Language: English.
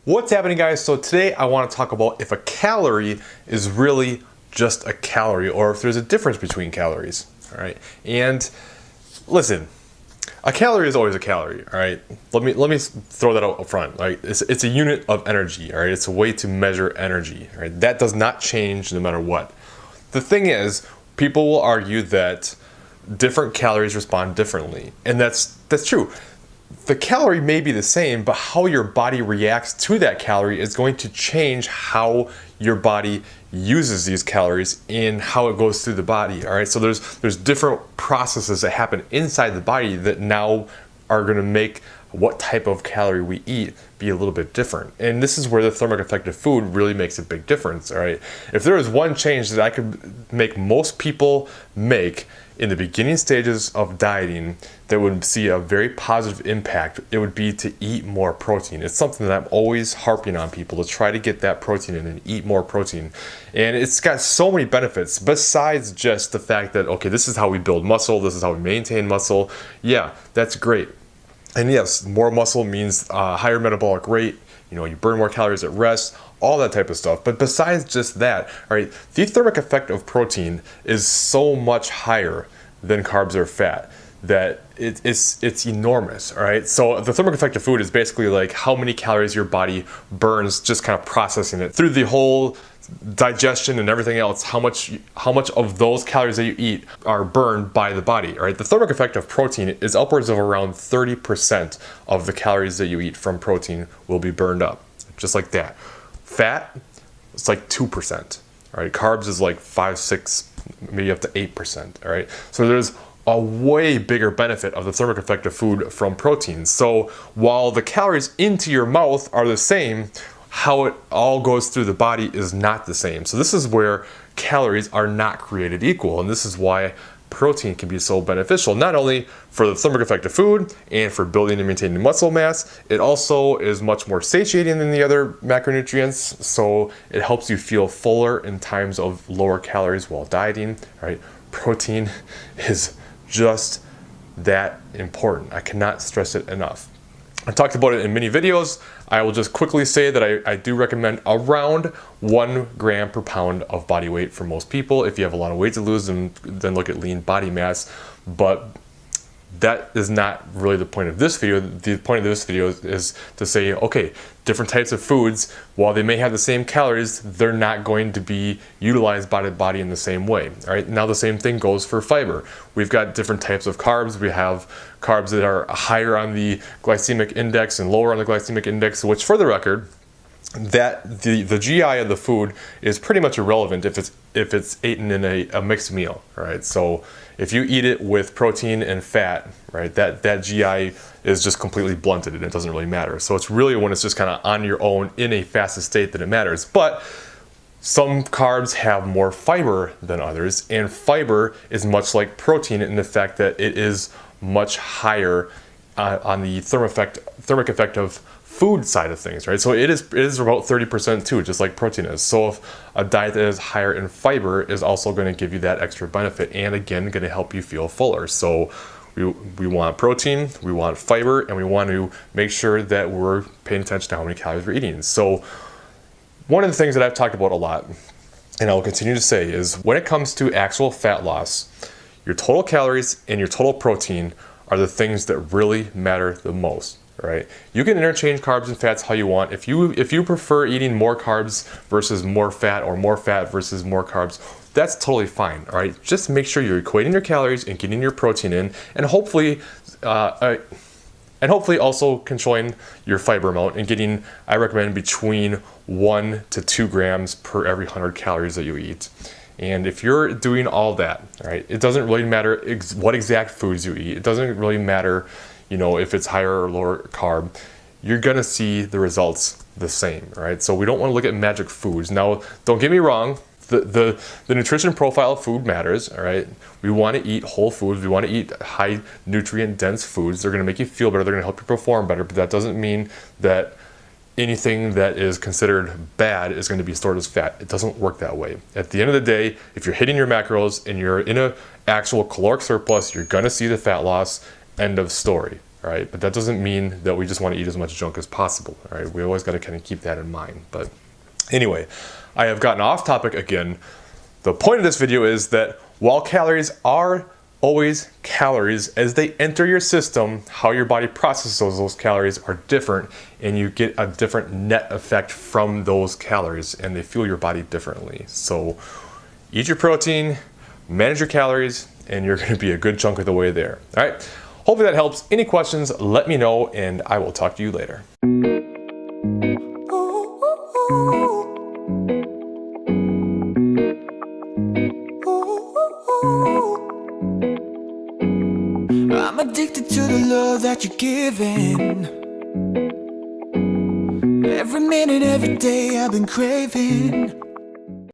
What's happening, guys? So today I want to talk about if a calorie is really just a calorie or if there's a difference between calories. All right. And listen, a calorie is always a calorie. All right. Let me throw that out front. Like it's a unit of energy. All right. It's a way to measure energy. All right. That does not change no matter what. The thing is, people will argue that different calories respond differently, and that's true. The calorie may be the same, but how your body reacts to that calorie is going to change how your body uses these calories and how it goes through the body. All right, so there's different processes that happen inside the body that now are going to make what type of calorie we eat be a little bit different. And this is where the thermic effect of food really makes a big difference. All right, if there is one change that I could make most people make in the beginning stages of dieting that would see a very positive impact, it would be to eat more protein. It's something that I'm always harping on people, to try to get that protein in and eat more protein. And it's got so many benefits besides just the fact that, okay, this is how we build muscle, this is how we maintain muscle. Yeah, that's great. And yes, more muscle means higher metabolic rate. You know, you burn more calories at rest, all that type of stuff. But besides just that, all right, the thermic effect of protein is so much higher than carbs or fat that it's enormous. All right, so the thermic effect of food is basically like how many calories your body burns just kind of processing it through the whole digestion and everything else. How much of those calories that you eat are burned by the body. All right, the thermic effect of protein is upwards of around 30% of the calories that you eat from protein will be burned up, just like that. Fat, it's like 2%. All right, carbs is like 5, 6, maybe up to 8%. All right, so there's a way bigger benefit of the thermic effect of food from protein. So while the calories into your mouth are the same, how it all goes through the body is not the same. So this is where calories are not created equal, and this is why protein can be so beneficial, not only for the thermic effect of food and for building and maintaining muscle mass, it also is much more satiating than the other macronutrients, so it helps you feel fuller in times of lower calories while dieting. Right? Protein is just that important. I cannot stress it enough. I talked about it in many videos. I will just quickly say that I do recommend around 1 gram per pound of body weight for most people. If you have a lot of weight to lose, then look at lean body mass. But that is not really the point of this video. The point of this video is to say, okay, different types of foods, while they may have the same calories, they're not going to be utilized by the body in the same way. All right, now the same thing goes for fiber. We've got different types of carbs. We have carbs that are higher on the glycemic index and lower on the glycemic index, which, for the record, that the GI of the food is pretty much irrelevant if it's eaten in a mixed meal. Right? So if you eat it with protein and fat, right, that GI is just completely blunted and it doesn't really matter. So it's really when it's just kind of on your own in a fasted state that it matters. But some carbs have more fiber than others, and fiber is much like protein in the fact that it is much higher on the thermic effect of food side of things, right? So it is about 30% too, just like protein is. So if a diet that is higher in fiber is also going to give you that extra benefit, and again, going to help you feel fuller. So we want protein, we want fiber, and we want to make sure that we're paying attention to how many calories we're eating. So one of the things that I've talked about a lot, and I will continue to say, is when it comes to actual fat loss, your total calories and your total protein are the things that really matter the most. Right? You can interchange carbs and fats how you want. If you prefer eating more carbs versus more fat, or more fat versus more carbs, that's totally fine. All right, just make sure you're equating your calories and getting your protein in, and hopefully also controlling your fiber amount and getting, I recommend, between 1 to 2 grams per every 100 calories that you eat. And if you're doing all that, right, it doesn't really matter what exact foods you eat. It doesn't really matter, you know, if it's higher or lower carb, you're gonna see the results the same, right? So we don't want to look at magic foods. Now, don't get me wrong, the nutrition profile of food matters, all right? We want to eat whole foods. We want to eat high nutrient dense foods. They're gonna make you feel better. They're gonna help you perform better, but that doesn't mean that anything that is considered bad is going to be stored as fat. It doesn't work that way. At the end of the day, if you're hitting your macros and you're in an actual caloric surplus, you're going to see the fat loss. End of story. All right, but that doesn't mean that we just want to eat as much junk as possible. All right, we always got to kind of keep that in mind. But anyway, I have gotten off topic again. The point of this video is that while calories are always calories, as they enter your system, how your body processes those calories are different, and you get a different net effect from those calories, and they fuel your body differently. So eat your protein, manage your calories, and you're going to be a good chunk of the way there. All right. Hopefully that helps. Any questions, let me know, and I will talk to you later. I'm addicted to the love that you're giving. Every minute, every day I've been craving.